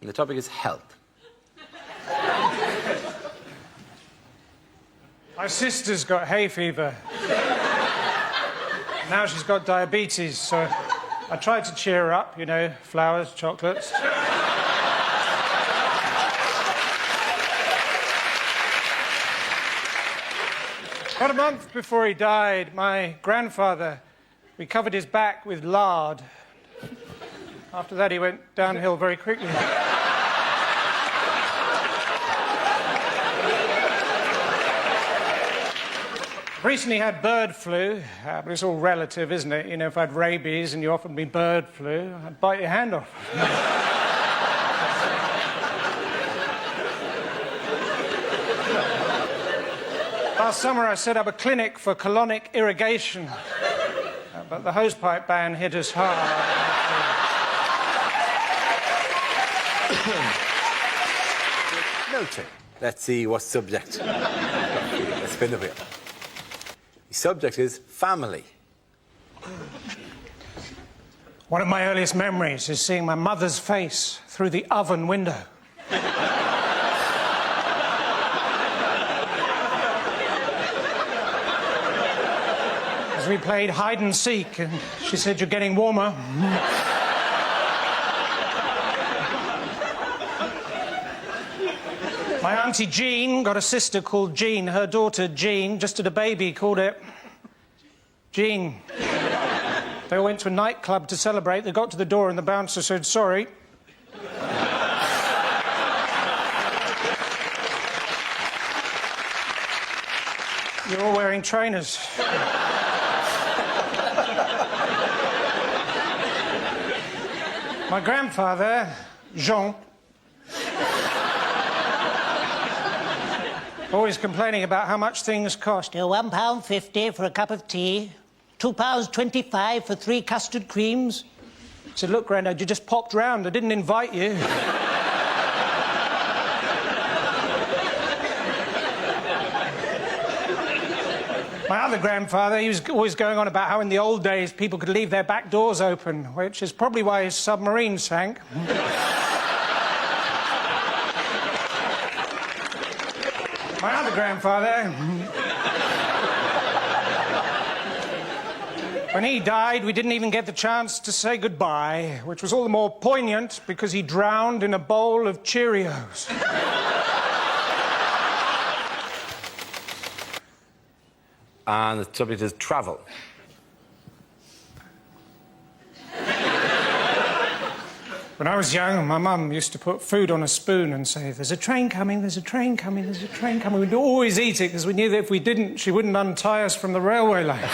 And the topic is health. My sister's got hay fever. Now she's got diabetes, so I tried to cheer her up, you know, flowers, chocolates. About a month before he died, my grandfather, we covered his back with lard. After that, he went downhill very quickly. Recently had bird flu, but it's all relative, isn't it? You know, if I had rabies and you offered me bird flu, I'd bite your hand off. Last summer, I set up a clinic for colonic irrigation, but the hosepipe ban hit us hard. Milton. Let's see what subject. Let's spin the wheel. The subject is family. One of my earliest memories is seeing my mother's face through the oven window. As we played hide and seek, and she said, "You're getting warmer." My auntie Jean got a sister called Jean. Her daughter Jean just had a baby, called it Jean. They all went to a nightclub to celebrate. They got to the door and the bouncer said, "Sorry." You're all wearing trainers. My grandfather, Jean, always complaining about how much things cost. £1.50 for a cup of tea, £2.25 for 3 custard creams. I said, "Look, Grandad, you just popped round. I didn't invite you." My other grandfather, he was always going on about how in the old days people could leave their back doors open, which is probably why his submarine sank. My other grandfather, when he died, we didn't even get the chance to say goodbye, which was all the more poignant because he drowned in a bowl of Cheerios. And the subject is travel. When I was young, my mum used to put food on a spoon and say, "There's a train coming, there's a train coming, there's a train coming." We'd always eat it because we knew that if we didn't, she wouldn't untie us from the railway line.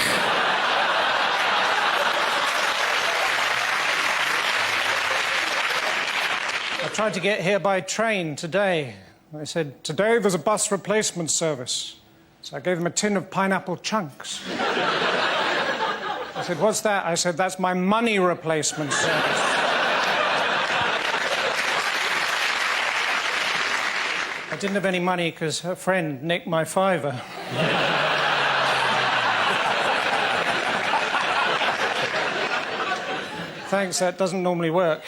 I tried to get here by train today. They said, "Today there's a bus replacement service." So I gave them a tin of pineapple chunks. I said, "What's that?" I said, "That's my money replacement service." I didn't have any money because her friend nicked my £5. Thanks, that doesn't normally work.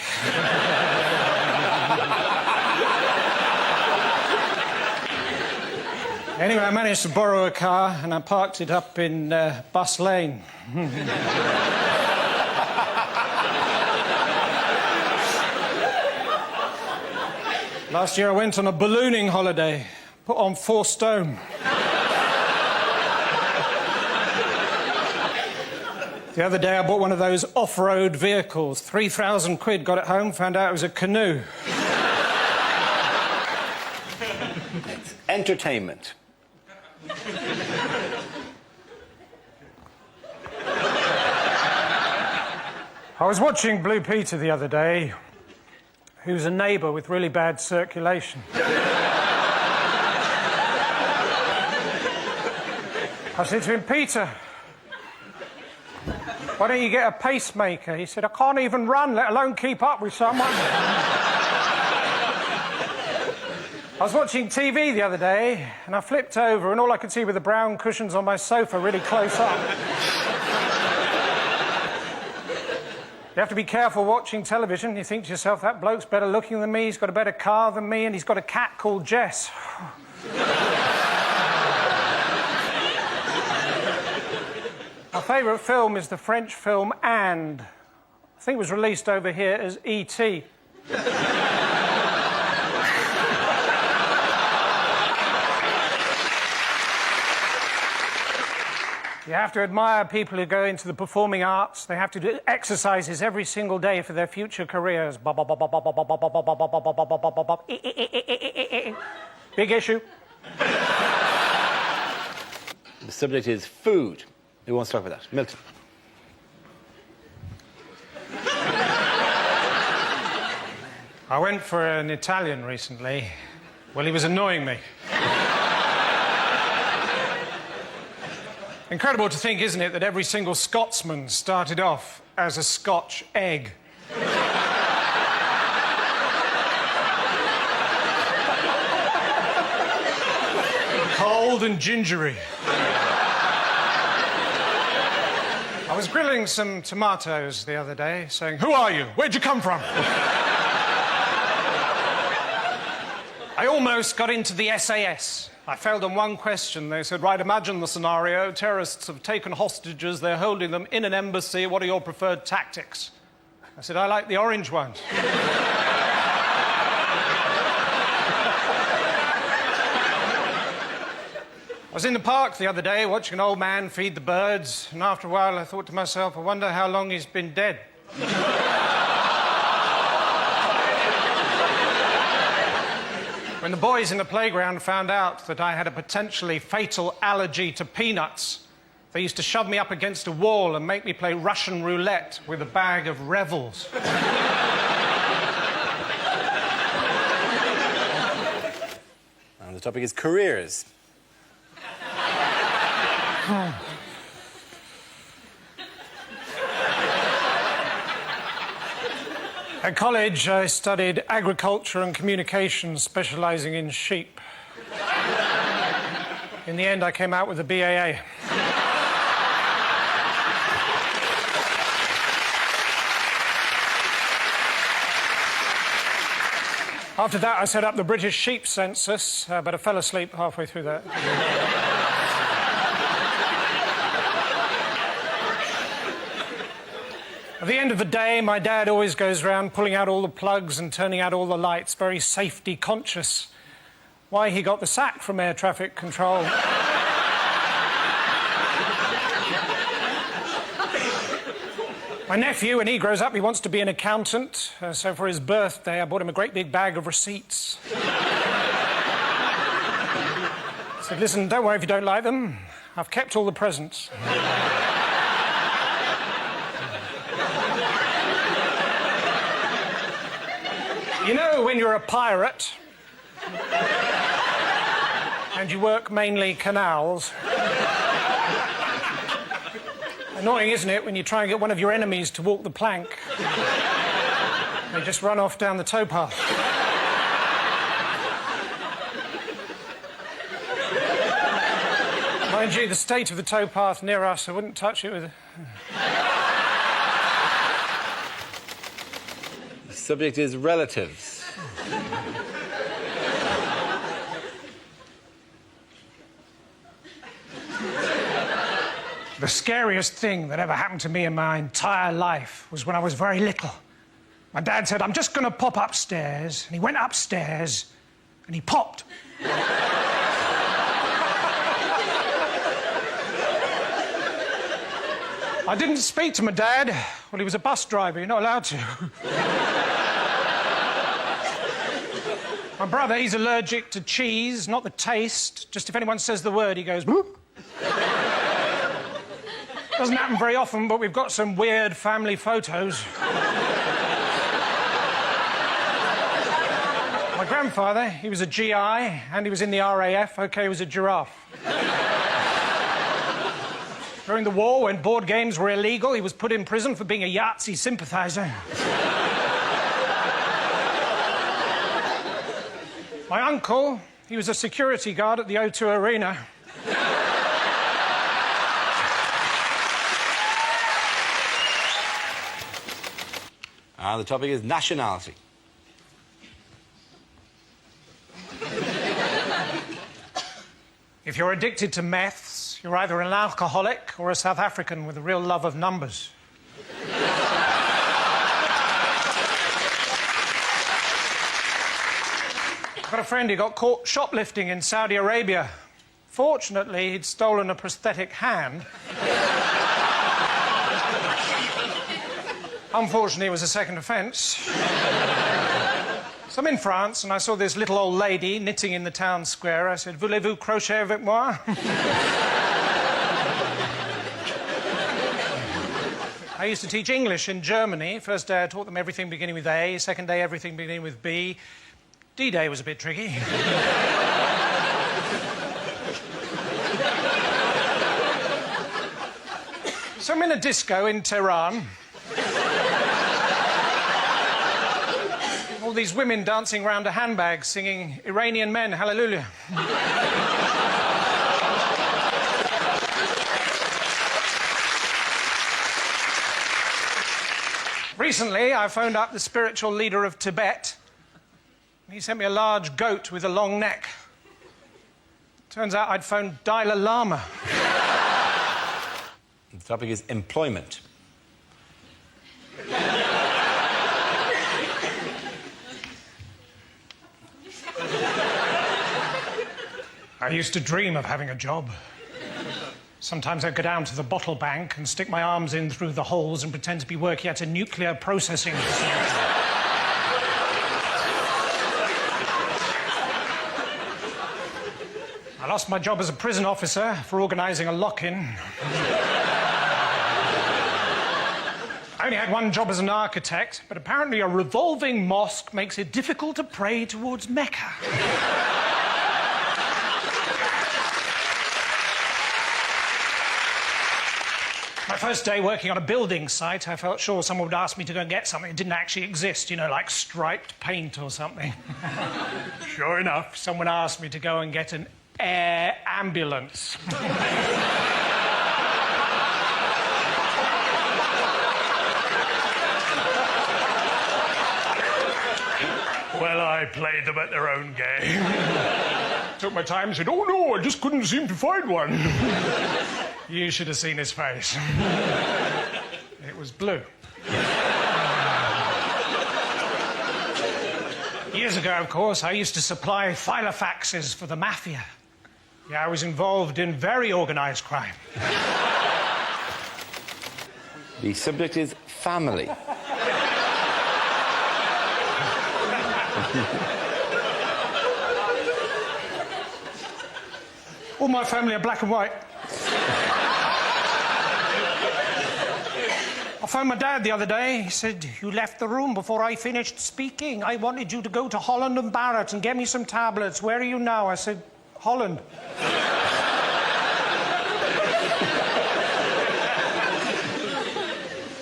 Anyway, I managed to borrow a car and I parked it up in Bus Lane. Last year I went on a ballooning holiday, put on 4 stone. The other day I bought one of those off-road vehicles, 3,000 quid, got it home, found out it was a canoe. Entertainment. I was watching Blue Peter the other day, who's a neighbour with really bad circulation. I said to him, "Peter, why don't you get a pacemaker?" He said, "I can't even run, let alone keep up with someone." I was watching TV the other day, and I flipped over, and all I could see were the brown cushions on my sofa really close up. You have to be careful watching television. You think to yourself, that bloke's better looking than me, he's got a better car than me, and he's got a cat called Jess. My favourite film is the French film And. I think it was released over here as E.T. You have to admire people who go into the performing arts. They have to do exercises every single day for their future careers. Big issue. The subject is food. Who wants to talk about that? Milton. I went for an Italian recently. Well, he was annoying me. Incredible to think, isn't it, that every single Scotsman started off as a Scotch egg. Cold and gingery. I was grilling some tomatoes the other day, saying, "Who are you? Where'd you come from?" I almost got into the SAS. I failed on one question. They said, right, imagine the scenario. Terrorists have taken hostages. They're holding them in an embassy. What are your preferred tactics? I said, I like the orange ones. I was in the park the other day watching an old man feed the birds, and after a while I thought to myself, I wonder how long he's been dead. When the boys in the playground found out that I had a potentially fatal allergy to peanuts, they used to shove me up against a wall and make me play Russian roulette with a bag of Revels. And the topic is careers. At college, I studied agriculture and communications, specialising in sheep. In the end, I came out with a BAA. After that, I set up the British Sheep Census, but I fell asleep halfway through that. At the end of the day, my dad always goes around pulling out all the plugs and turning out all the lights, very safety conscious. Why he got the sack from air traffic control. My nephew, when he grows up, he wants to be an accountant. So for his birthday, I bought him a great big bag of receipts. I said, listen, don't worry if you don't like them. I've kept all the presents. You know, when you're a pirate and you work mainly canals, annoying, isn't it, when you try and get one of your enemies to walk the plank? They just run off down the towpath. Mind you, the state of the towpath near us, I wouldn't touch it with... The subject is relatives. The scariest thing that ever happened to me in my entire life was when I was very little. My dad said, I'm just going to pop upstairs. And he went upstairs and he popped. I didn't speak to my dad. Well, he was a bus driver. You're not allowed to. My brother, he's allergic to cheese, not the taste. Just if anyone says the word, he goes, whoop. Doesn't happen very often, but we've got some weird family photos. My grandfather, he was a GI, and he was in the RAF. OK, he was a giraffe. During the war, when board games were illegal, he was put in prison for being a Yahtzee sympathiser. My uncle, he was a security guard at the O2 Arena. And the topic is nationality. If you're addicted to meths, you're either an alcoholic or a South African with a real love of numbers. I've got a friend who got caught shoplifting in Saudi Arabia. Fortunately, he'd stolen a prosthetic hand. Unfortunately, it was a second offence. So I'm in France, and I saw this little old lady knitting in the town square. I said, "Voulez-vous crochet avec moi?" I used to teach English in Germany. First day I taught them everything beginning with A. Second day, everything beginning with B. D-Day was a bit tricky. So I'm in a disco in Tehran. All these women dancing around a handbag singing Iranian Men, Hallelujah. Recently, I phoned up the spiritual leader of Tibet. He sent me a large goat with a long neck. Turns out I'd phoned Dalai Lama. The topic is employment. I used to dream of having a job. Sometimes I'd go down to the bottle bank and stick my arms in through the holes and pretend to be working at a nuclear processing facility. I lost my job as a prison officer for organising a lock-in. I only had one job as an architect, but apparently a revolving mosque makes it difficult to pray towards Mecca. My first day working on a building site, I felt sure someone would ask me to go and get something that didn't actually exist, you know, like striped paint or something. Sure enough, someone asked me to go and get an air ambulance. Well, I played them at their own game. Took my time and said, "Oh no, I just couldn't seem to find one." You should have seen his face. It was blue. Years ago, of course, I used to supply filofaxes for the mafia. Yeah, I was involved in very organised crime. The subject is family. All my family are black and white. I phoned my dad the other day. He said, "You left the room before I finished speaking. I wanted you to go to Holland and Barrett and get me some tablets. Where are you now?" I said, "Holland."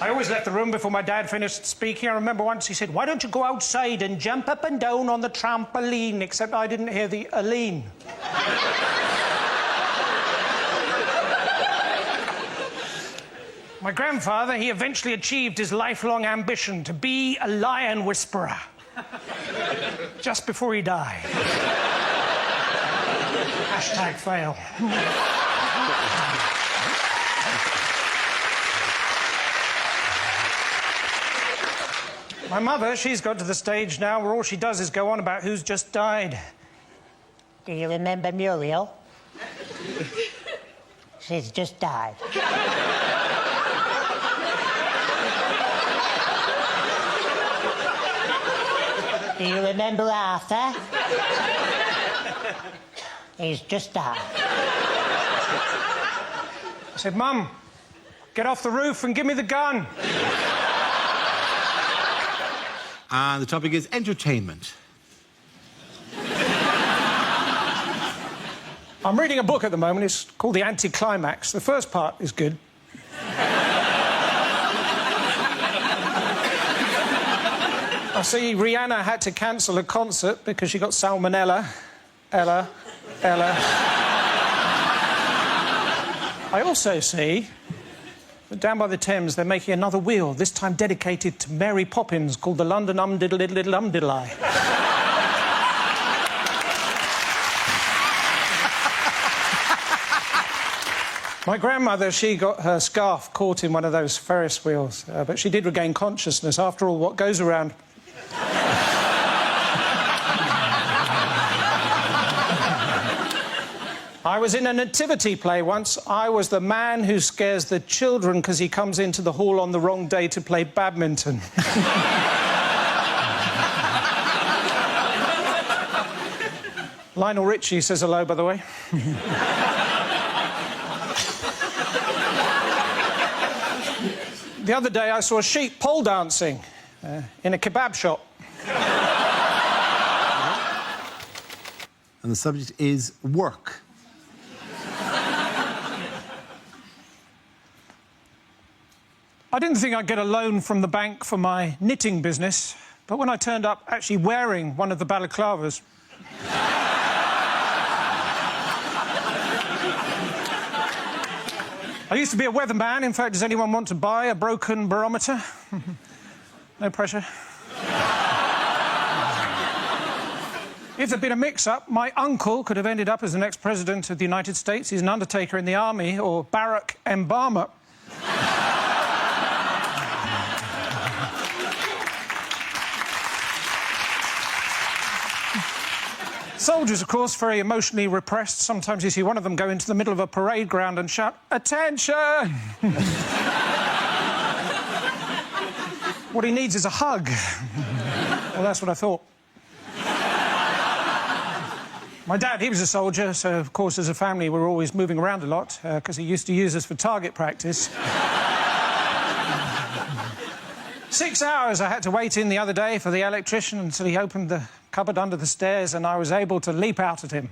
I always left the room before my dad finished speaking. I remember once he said, "Why don't you go outside and jump up and down on the trampoline?" Except I didn't hear the Aline. My grandfather, he eventually achieved his lifelong ambition to be a lion whisperer. Just before he died. Hashtag fail. My mother, she's got to the stage now where all she does is go on about who's just died. Do you remember Muriel? She's just died. Do you remember Arthur? He's just died. I said, "Mum, get off the roof and give me the gun." And the topic is entertainment. I'm reading a book at the moment. It's called The Anticlimax. The first part is good. I see Rihanna had to cancel a concert because she got salmonella. Ella. I also see Down by the Thames, they're making another wheel, this time dedicated to Mary Poppins, called the London Diddle-Diddle-Diddle-Diddle-I. My grandmother, she got her scarf caught in one of those Ferris wheels, but she did regain consciousness. After all, what goes around... I was in a nativity play once. I was the man who scares the children because he comes into the hall on the wrong day to play badminton. Lionel Richie says hello, by the way. The other day I saw a sheep pole dancing in a kebab shop. And the subject is work. I didn't think I'd get a loan from the bank for my knitting business, but when I turned up actually wearing one of the balaclavas... I used to be a weatherman. In fact, does anyone want to buy a broken barometer? No pressure. If there'd been a mix-up, my uncle could have ended up as the next president of the United States. He's an undertaker in the army, or Barack Obama. Soldiers, of course, very emotionally repressed. Sometimes you see one of them go into the middle of a parade ground and shout, "Attention!" What he needs is a hug. Well, that's what I thought. My dad, he was a soldier, so, of course, as a family, we were always moving around a lot, because he used to use us for target practice. 6 hours I had to wait in the other day for the electrician until he opened the cupboard under the stairs and I was able to leap out at him.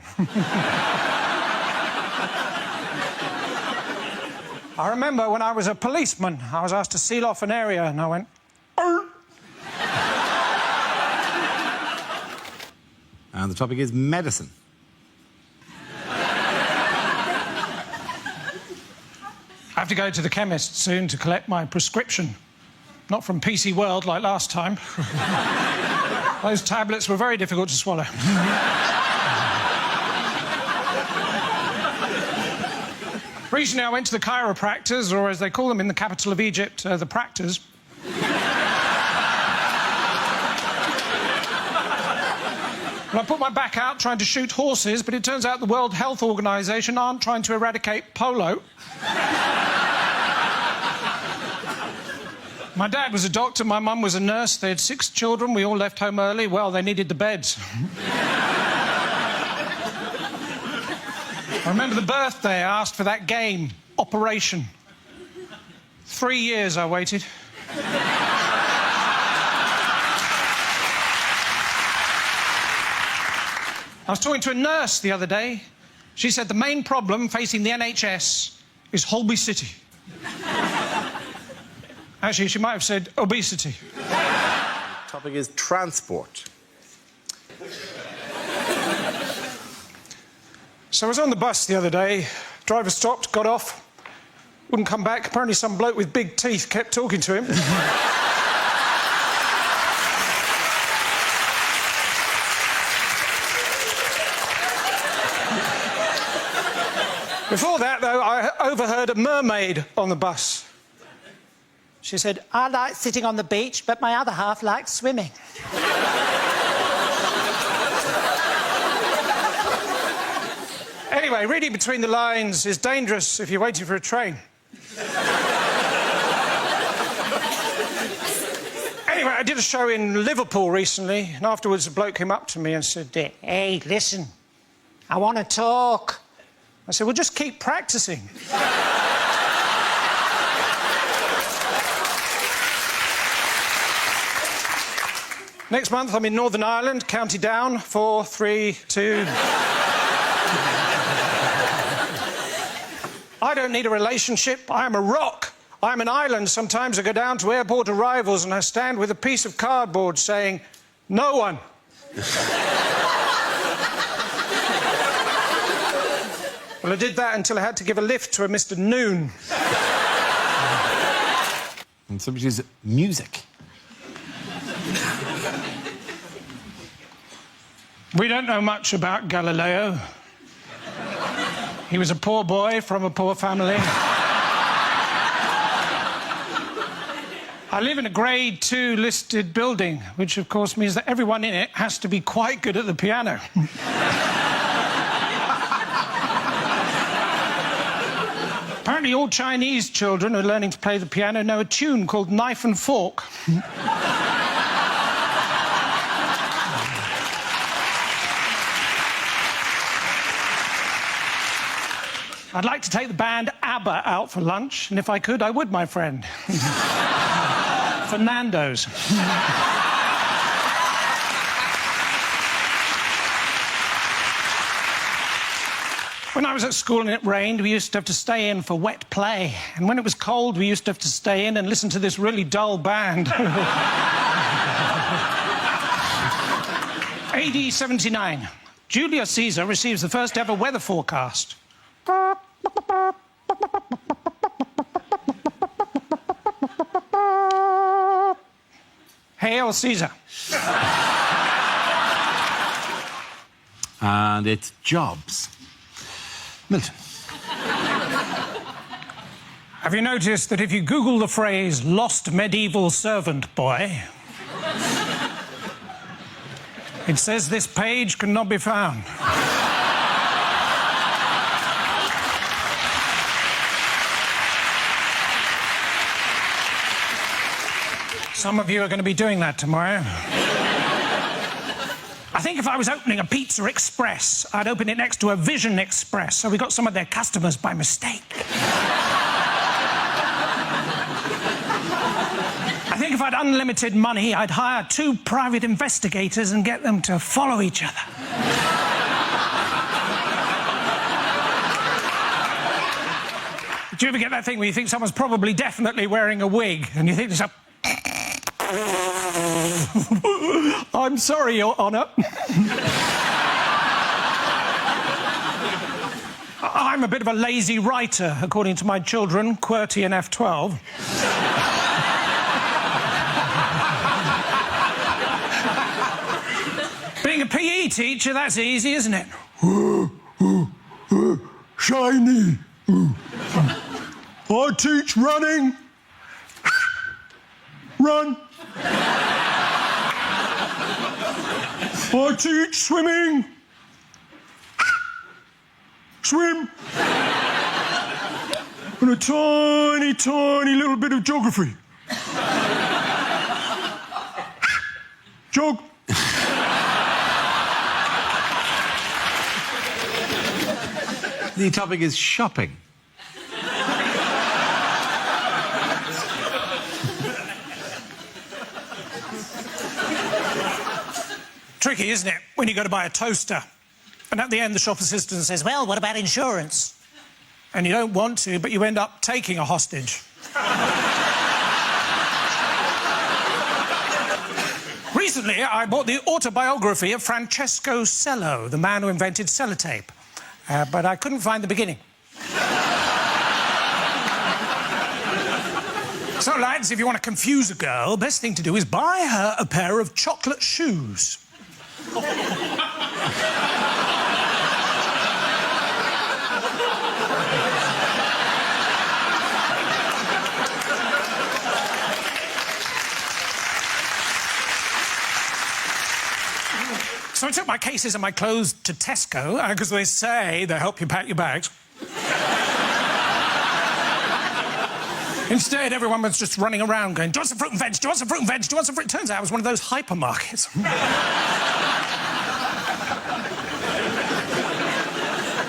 I remember when I was a policeman, I was asked to seal off an area and I went... And the topic is medicine. I have to go to the chemist soon to collect my prescription. Not from PC World like last time. Those tablets were very difficult to swallow. Recently I went to the chiropractors, or as they call them in the capital of Egypt, the practors. And I put my back out trying to shoot horses, but it turns out the World Health Organization aren't trying to eradicate polo. My dad was a doctor, my mum was a nurse. They had 6 children. We all left home early. Well, they needed the beds. I remember the birthday I asked for that game, Operation. 3 years I waited. I was talking to a nurse the other day. She said the main problem facing the NHS is Holby City. Actually, she might have said obesity. The topic is transport. So I was on the bus the other day. Driver stopped, got off, wouldn't come back. Apparently some bloke with big teeth kept talking to him. Before that, though, I overheard a mermaid on the bus. She said, I like sitting on the beach, but my other half likes swimming. Anyway, reading between the lines is dangerous if you're waiting for a train. Anyway, I did a show in Liverpool recently, and afterwards a bloke came up to me and said, Hey, listen, I want to talk. I said, well, just keep practicing. Next month, I'm in Northern Ireland, County Down, 4, 3, 2... I don't need a relationship. I am a rock. I am an island. Sometimes I go down to airport arrivals and I stand with a piece of cardboard saying, no one. Well, I did that until I had to give a lift to a Mr. Noon. And the subject is music. We don't know much about Galileo. He was a poor boy from a poor family. I live in a grade 2 listed building, which of course means that everyone in it has to be quite good at the piano. Apparently all Chinese children who are learning to play the piano know a tune called Knife and Fork. I'd like to take the band ABBA out for lunch, and if I could, I would, my friend. For Nando's. When I was at school and it rained, we used to have to stay in for wet play. And when it was cold, we used to have to stay in and listen to this really dull band. AD 79. Julius Caesar receives the first ever weather forecast. Hail Caesar. And it's jobs. Milton. Have you noticed that if you Google the phrase lost medieval servant boy, it says this page cannot be found? Some of you are going to be doing that tomorrow. I think if I was opening a Pizza Express, I'd open it next to a Vision Express, so we got some of their customers by mistake. I think if I'd unlimited money, I'd hire 2 private investigators and get them to follow each other. Do you ever get that thing where you think someone's probably definitely wearing a wig, and you think to yourself, I'm sorry, Your Honour. I'm a bit of a lazy writer, according to my children, QWERTY and F12. Being a PE teacher, that's easy, isn't it? Shiny. I teach running. Run. I teach swimming. Swim. And a tiny, tiny little bit of geography. Jog. The topic is shopping. Tricky, isn't it, when you go to buy a toaster, and at the end the shop assistant says, well, what about insurance? And you don't want to, but you end up taking a hostage. Recently, I bought the autobiography of Francesco Cello, the man who invented sellotape. But I couldn't find the beginning. So, lads, if you want to confuse a girl, best thing to do is buy her a pair of chocolate shoes. So I took my cases and my clothes to Tesco, because they say they help you pack your bags. Instead, everyone was just running around going, do you want some fruit and veg? Do you want some fruit and veg? Do you want some fruit? Turns out it was one of those hypermarkets.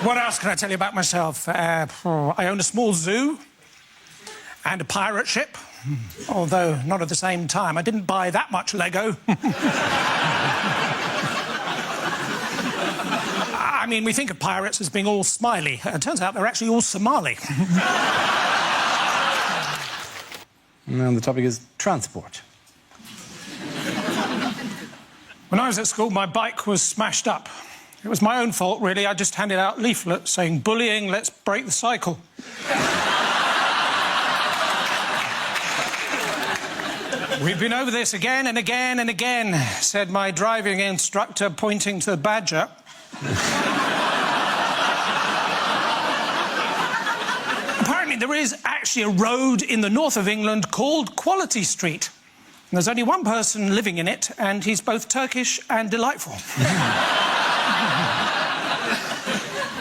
What else can I tell you about myself? I own a small zoo and a pirate ship, although not at the same time. I didn't buy that much Lego. I mean, we think of pirates as being all smiley. It turns out they're actually all Somali. And the topic is transport. When I was at school, my bike was smashed up. It was my own fault, really. I just handed out leaflets saying, bullying, let's break the cycle. We've been over this again and again and again, said my driving instructor, pointing to the Badger. Apparently there is actually a road in the north of England called Quality Street. And there's only one person living in it, and he's both Turkish and delightful.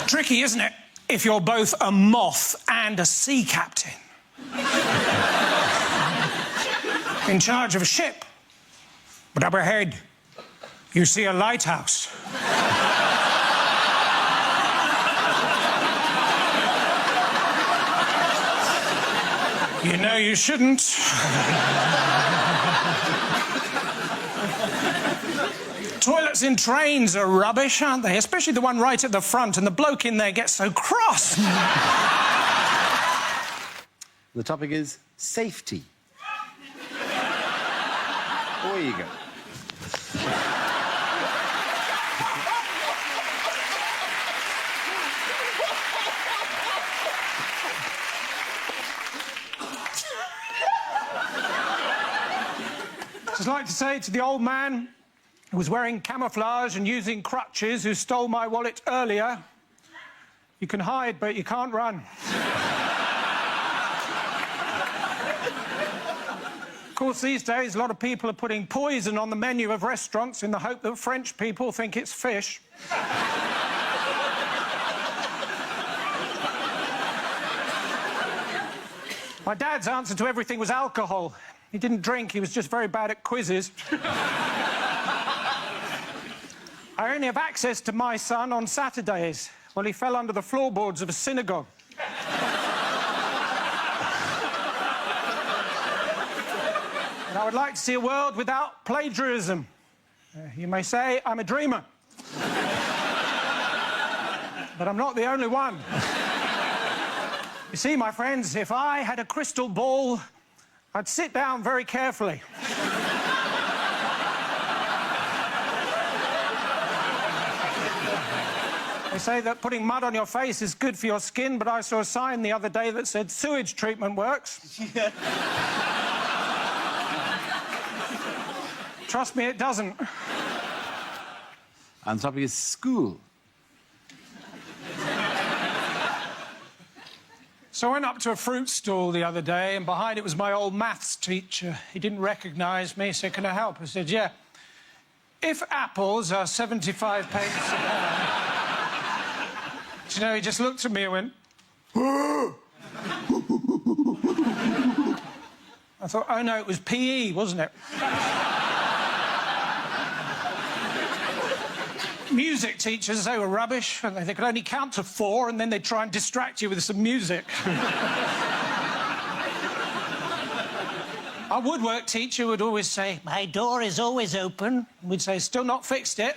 Tricky, isn't it, if you're both a moth and a sea captain? In charge of a ship. But up ahead, you see a lighthouse. You know you shouldn't. Toilets in trains are rubbish, aren't they? Especially the one right at the front, and the bloke in there gets so cross. The topic is safety. Away you go. I'd like to say to the old man who was wearing camouflage and using crutches, who stole my wallet earlier, you can hide, but you can't run. Of course, these days, a lot of people are putting poison on the menu of restaurants in the hope that French people think it's fish. My dad's answer to everything was alcohol. He didn't drink, he was just very bad at quizzes. I only have access to my son on Saturdays. Well, he fell under the floorboards of a synagogue. And I would like to see a world without plagiarism. You may say I'm a dreamer. But I'm not the only one. You see, my friends, if I had a crystal ball, I'd sit down very carefully. They say that putting mud on your face is good for your skin, but I saw a sign the other day that said sewage treatment works. Trust me, it doesn't. And the topic is school. So I went up to a fruit stall the other day, and behind it was my old maths teacher. He didn't recognise me, he said, "Can I help?" I said, "Yeah. If apples are 75 pence a pound..." Do you know, he just looked at me and went... I thought, oh no, it was PE, wasn't it? Music teachers, they were rubbish. They could only count to 4, and then they'd try and distract you with some music. Our woodwork teacher would always say, My door is always open. we'd say, still not fixed it.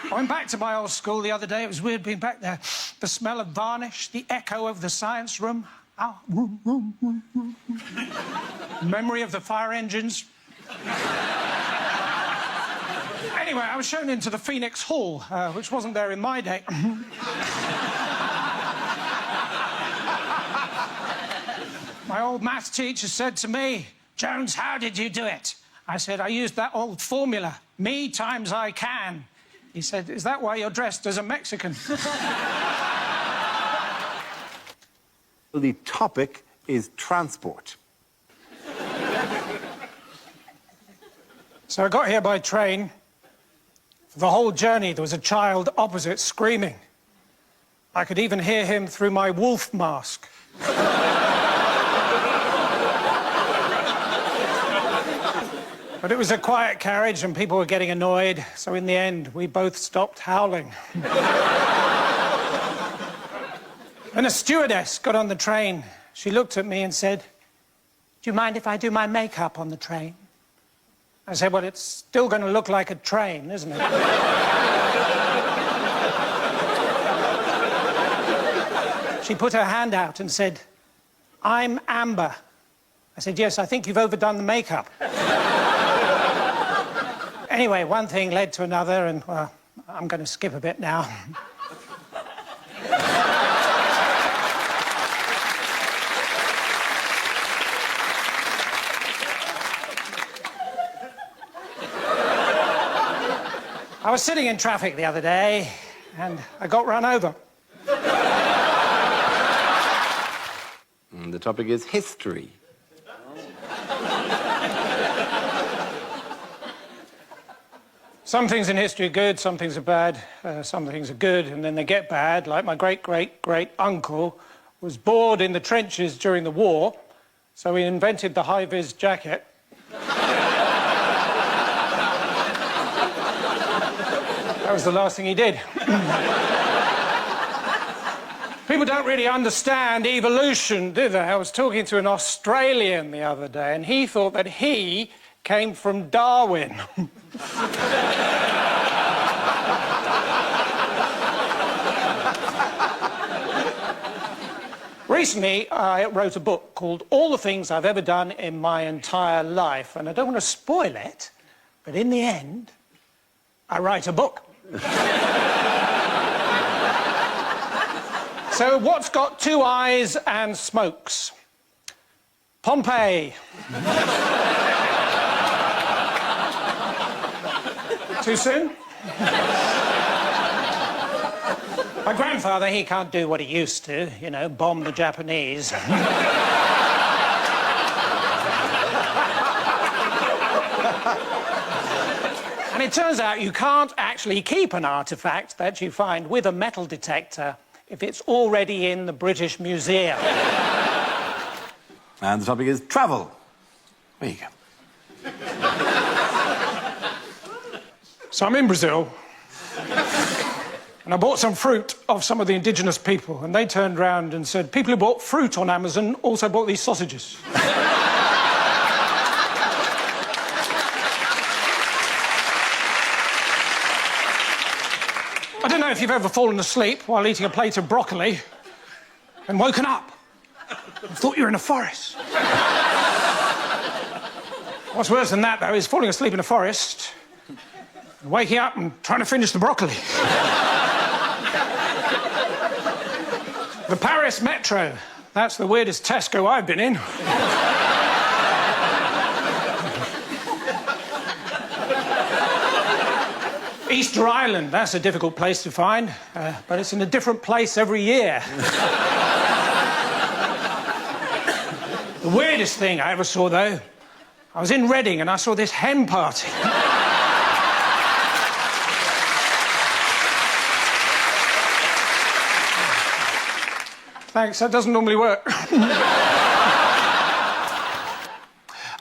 I went back to my old school the other day. It was weird being back there. The smell of varnish, the echo of the science room. Memory of the fire engines. Anyway, I was shown into the Phoenix Hall, which wasn't there in my day. My old maths teacher said to me, "Jones, how did you do it?" I said, "I used that old formula, me times I can." He said, "Is that why you're dressed as a Mexican?" The topic is transport. So I got here by train. For the whole journey, there was a child opposite screaming. I could even hear him through my wolf mask. But it was a quiet carriage and people were getting annoyed, so in the end, we both stopped howling. And a stewardess got on the train. She looked at me and said, "Do you mind if I do my makeup on the train?" I said, "Well, it's still going to look like a train, isn't it?" She put her hand out and said, "I'm Amber." I said, "Yes, I think you've overdone the makeup." Anyway, one thing led to another, and, well, I'm going to skip a bit now. I was sitting in traffic the other day and I got run over. And the topic is history. Some things in history are good, some things are bad, some things are good, and then they get bad. Like my great-great-great-uncle was bored in the trenches during the war, so he invented the high-vis jacket. That was the last thing he did. People don't really understand evolution, do they? I was talking to an Australian the other day, and he thought that he came from Darwin. Recently, I wrote a book called All the Things I've Ever Done in My Entire Life, and I don't want to spoil it, but in the end, I write a book. So what's got two eyes and smokes? Pompeii. Too soon? My grandfather, he can't do what he used to, you know, bomb the Japanese. And it turns out you can't actually keep an artifact that you find with a metal detector if it's already in the British Museum. And the topic is travel. There you go. So I'm in Brazil, and I bought some fruit off some of the indigenous people, and they turned round and said, people who bought fruit on Amazon also bought these sausages. I don't know if you've ever fallen asleep while eating a plate of broccoli and woken up and thought you were in a forest. What's worse than that, though, is falling asleep in a forest, waking up and trying to finish the broccoli. The Paris Metro. That's the weirdest Tesco I've been in. Easter Island. That's a difficult place to find, but it's in a different place every year. The weirdest thing I ever saw, though, I was in Reading and I saw this hen party. Thanks, that doesn't normally work.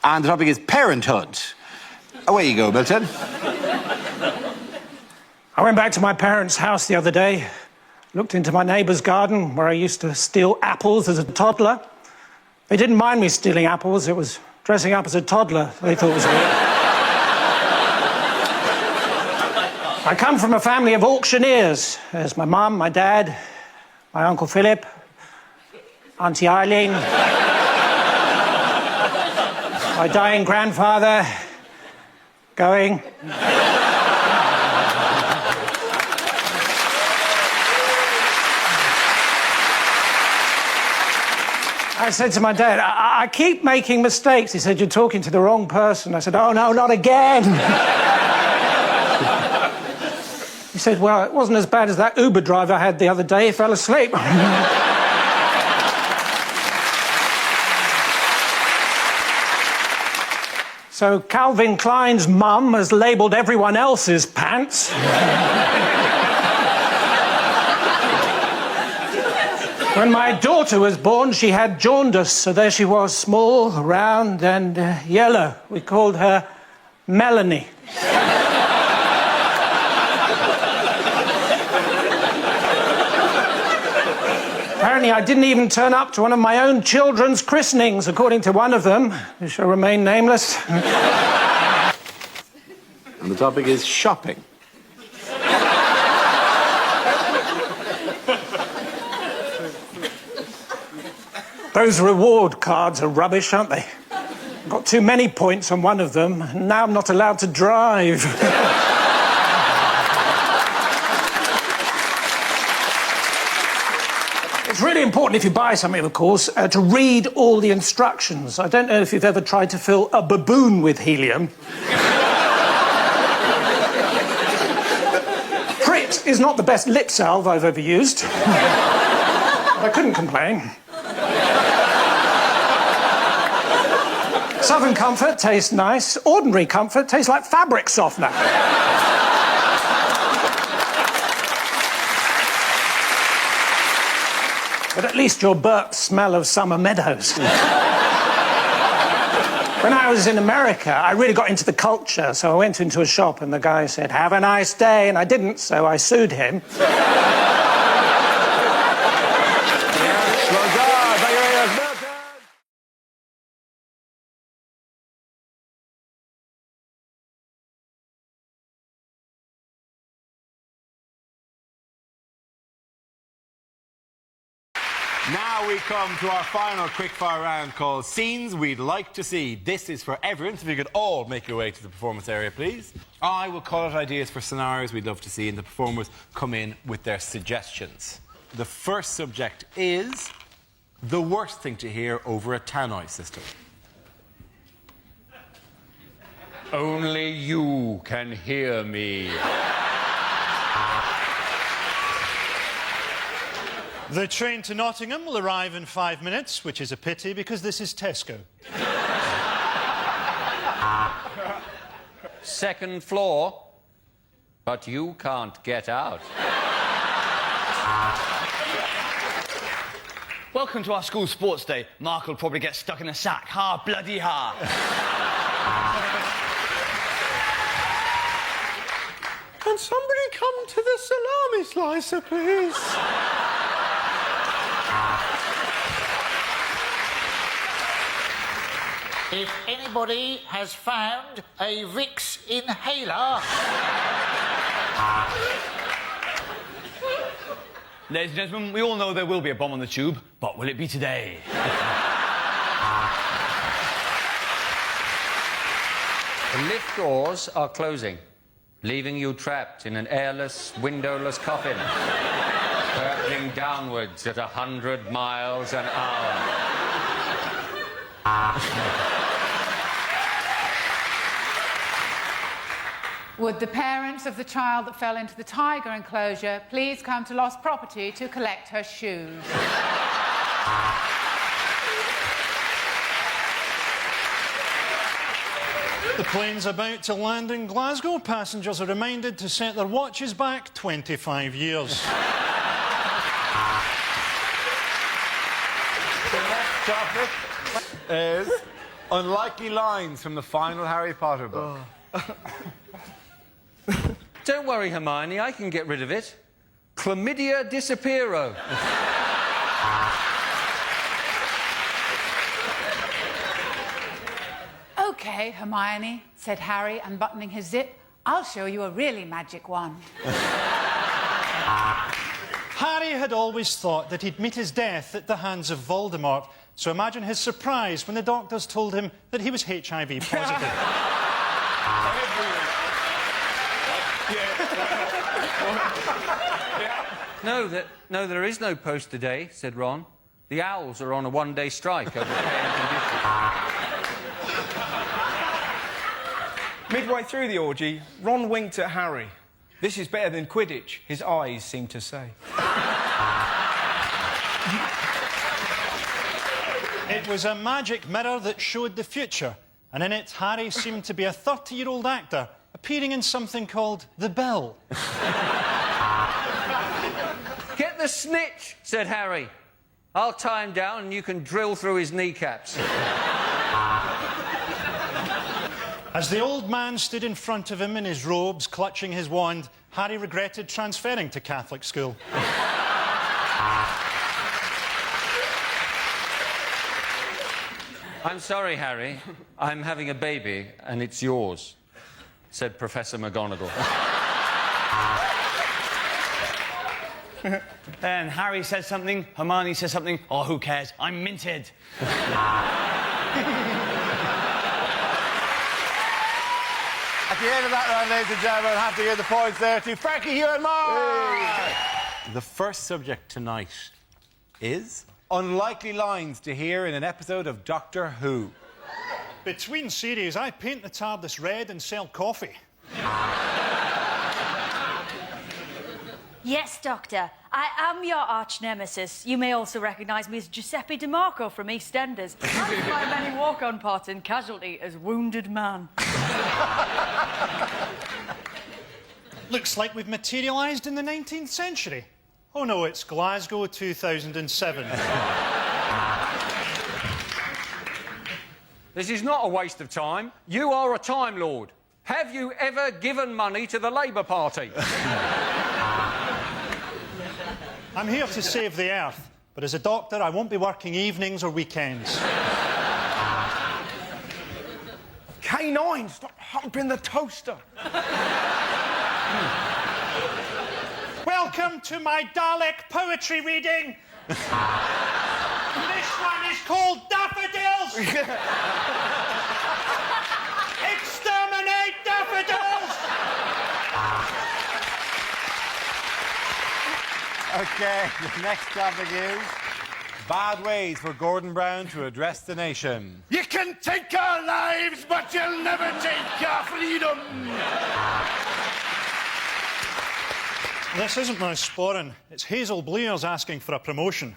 And the topic is parenthood. Away you go, Milton. I went back to my parents' house the other day, looked into my neighbour's garden where I used to steal apples as a toddler. They didn't mind me stealing apples, it was dressing up as a toddler they thought was weird. I come from a family of auctioneers. There's my mum, my dad, my Uncle Philip, Auntie Eileen, my dying grandfather, going. I said to my dad, I keep making mistakes. He said, you're talking to the wrong person. I said, oh, no, not again. He said, well, it wasn't as bad as that Uber driver I had the other day. He fell asleep. So Calvin Klein's mum has labelled everyone else's pants. When my daughter was born, she had jaundice, so there she was, small, round, and yellow. We called her Melanie. Apparently, I didn't even turn up to one of my own children's christenings, according to one of them, who shall remain nameless. And the topic is shopping. Those reward cards are rubbish, aren't they? I've got too many points on one of them, and now I'm not allowed to drive. It's really important if you buy something, of course, to read all the instructions. I don't know if you've ever tried to fill a baboon with helium. is not the best lip salve I've ever used. But I couldn't complain. Southern Comfort tastes nice. Ordinary Comfort tastes like fabric softener. But at least your burps smell of summer meadows. When I was in America, I really got into the culture, so I went into a shop and the guy said, "Have a nice day," and I didn't, so I sued him. Now we come to our final quickfire round called Scenes We'd Like to See. This is for everyone, so if you could all make your way to the performance area, please. I will call out ideas for scenarios we'd love to see, and the performers come in with their suggestions. The first subject is the worst thing to hear over a tannoy system. Only you can hear me. The train to Nottingham will arrive in 5 minutes, which is a pity because this is Tesco. Second floor, but you can't get out. Welcome to our school sports day. Mark will probably get stuck in a sack. Ha, bloody ha. Can somebody come to the salami slicer, please? If anybody has found a Vicks inhaler... Ladies and gentlemen, we all know there will be a bomb on the tube, but will it be today? The lift doors are closing, leaving you trapped in an airless, windowless coffin, hurtling downwards at 100 miles an hour. Would the parents of the child that fell into the tiger enclosure please come to lost property to collect her shoes? The plane's about to land in Glasgow. Passengers are reminded to set their watches back 25 years. The next topic is unlikely lines from the final Harry Potter book. Don't worry, Hermione, I can get rid of it. Chlamydia disappearo. OK, Hermione, said Harry, unbuttoning his zip. I'll show you a really magic one. Harry had always thought that he'd meet his death at the hands of Voldemort, so imagine his surprise when the doctors told him that he was HIV positive. No, there is no post today, said Ron. The Owls are on a one-day strike over pay and conditions. Midway through the orgy, Ron winked at Harry. "This is better than Quidditch," his eyes seemed to say. It was a magic mirror that showed the future, and in it, Harry seemed to be a 30-year-old actor appearing in something called The Bill. Get the snitch, said Harry. I'll tie him down and you can drill through his kneecaps. As the old man stood in front of him in his robes, clutching his wand, Harry regretted transferring to Catholic school. I'm sorry, Harry. I'm having a baby and it's yours, said Professor McGonagall. Then Harry says something, Hermione says something. Oh, who cares? I'm minted. At the end of that round, ladies and gentlemen, I have to give the points there to Frankie, Hugh and Mark. The first subject tonight is unlikely lines to hear in an episode of Doctor Who. Between series, I paint the TARDIS red and sell coffee. Yes, Doctor. I am your arch nemesis. You may also recognise me as Giuseppe DeMarco from EastEnders. And my many walk-on parts in Casualty as Wounded Man. Looks like we've materialised in the 19th century. Oh no, it's Glasgow 2007. This is not a waste of time. You are a Time Lord. Have you ever given money to the Labour Party? I'm here to save the Earth, but as a doctor, I won't be working evenings or weekends. K9, stop humping the toaster. Welcome to my Dalek poetry reading. This one is called Daffodils. Exterminate daffodils! OK, the next topic is bad ways for Gordon Brown to address the nation. You can take our lives, but you'll never take our freedom. This isn't my sporran. It's Hazel Blears asking for a promotion.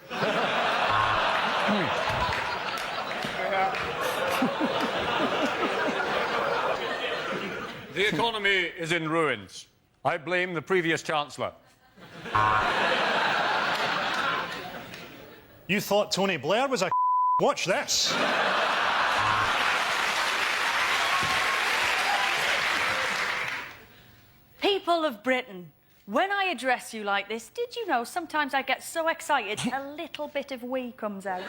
The economy is in ruins. I blame the previous Chancellor. You thought Tony Blair was a Watch this. People of Britain, when I address you like this, did you know sometimes I get so excited a little bit of wee comes out?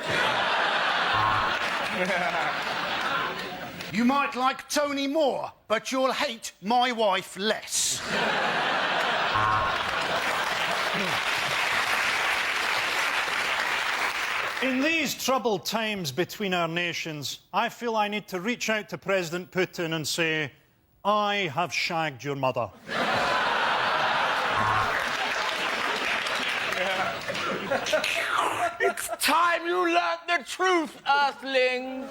You might like Tony more, but you'll hate my wife less. In these troubled times between our nations, I feel I need to reach out to President Putin and say, I have shagged your mother. It's time you learnt the truth, Earthling.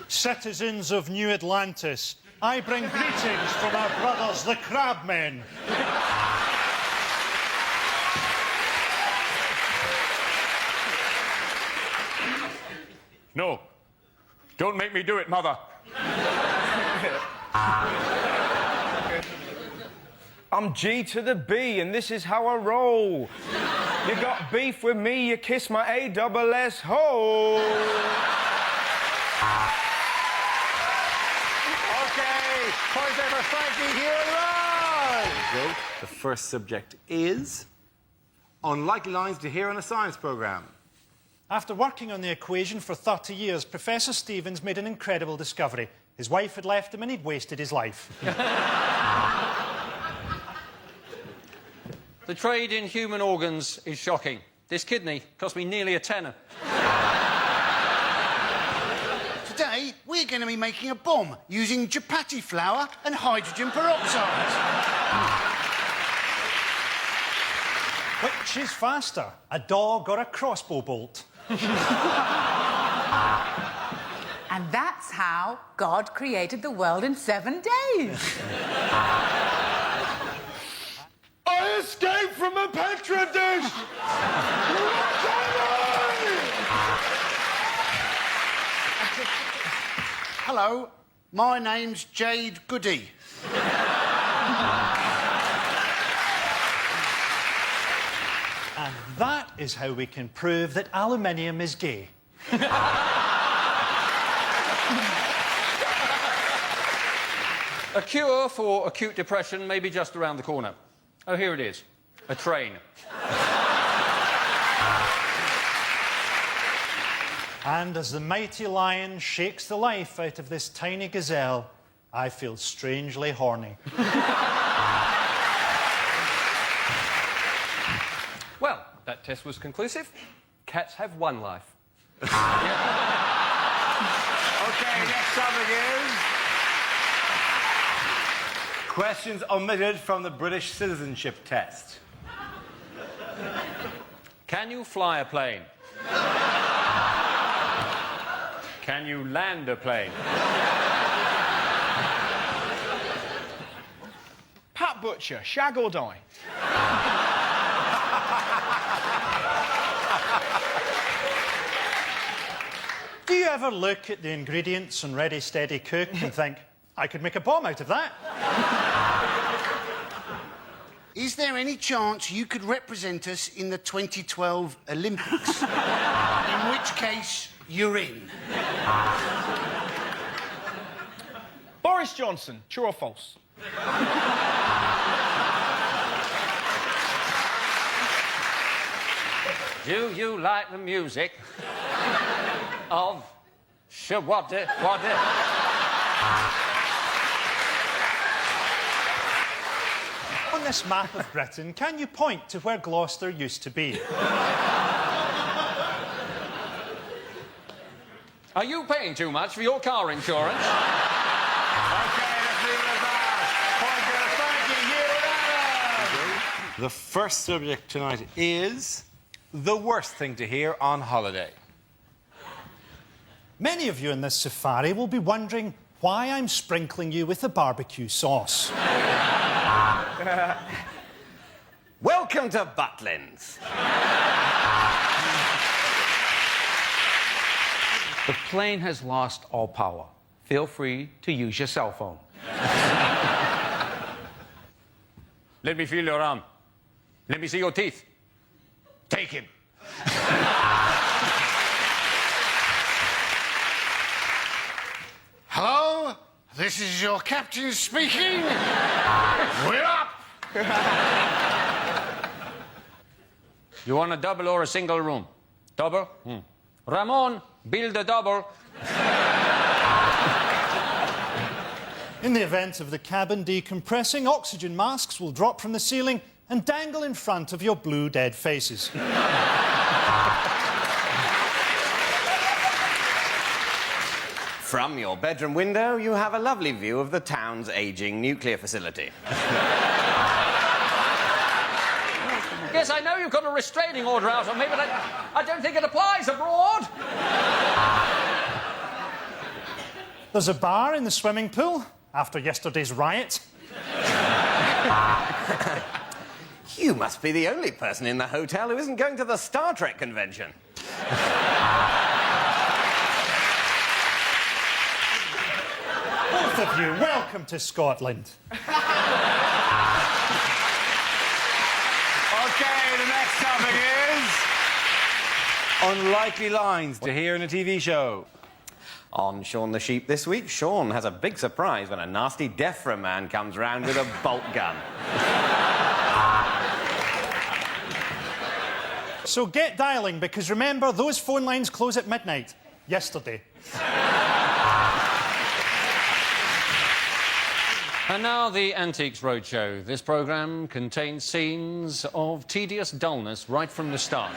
Citizens of New Atlantis, I bring greetings from our brothers, the Crabmen. No. Don't make me do it, Mother. I'm G to the B, and this is how I roll. You got beef with me, you kiss my A-double-S ho. OK, point over Frankie here and right. The first subject is unlikely lines to hear on a science programme. After working on the equation for 30 years, Professor Stevens made an incredible discovery. His wife had left him and he'd wasted his life. The trade in human organs is shocking. This kidney cost me nearly a tenner. Today, we're going to be making a bomb using chapati flour and hydrogen peroxide. Which is faster, a dog or a crossbow bolt? And that's how God created the world in 7 days. I escaped from a Petra dish! Hello, my name's Jade Goody. And that is how we can prove that aluminium is gay. A cure for acute depression may be just around the corner. Oh, here it is. A train. And as the mighty lion shakes the life out of this tiny gazelle, I feel strangely horny. Well, that test was conclusive. Cats have one life. OK, next topic is questions omitted from the British citizenship test. Can you fly a plane? Can you land a plane? butcher? Shag or die? Do you ever look at the ingredients on Ready Steady Cook and think, I could make a bomb out of that? Is there any chance you could represent us in the 2012 Olympics? In which case, you're in. Boris Johnson, true or false? Do you like the music of what? On this map of Britain, can you point to where Gloucester used to be? Are you paying too much for your car insurance? Okay, let's leave it at that. Point to Frankie, you. The first subject tonight is the worst thing to hear on holiday. Many of you in this safari will be wondering why I'm sprinkling you with a barbecue sauce. Welcome to Butlins. The plane has lost all power. Feel free to use your cell phone. Let me feel your arm. Let me see your teeth. Take him. Hello? This is your captain speaking. We're up! You want a double or a single room? Double? Ramon, build a double. In the event of the cabin decompressing, oxygen masks will drop from the ceiling and dangle in front of your blue dead faces. From your bedroom window, you have a lovely view of the town's ageing nuclear facility. Yes, I know you've got a restraining order out on me, but I don't think it applies abroad. There's a bar in the swimming pool after yesterday's riot. You must be the only person in the hotel who isn't going to the Star Trek convention. Both of you, welcome to Scotland. Okay, the next topic is unlikely lines to hear in a TV show. On Shaun the Sheep this week, Shaun has a big surprise when a nasty DEFRA man comes round with a bolt gun. So get dialing, because remember, those phone lines close at midnight. Yesterday. And now the Antiques Roadshow. This programme contains scenes of tedious dullness right from the start.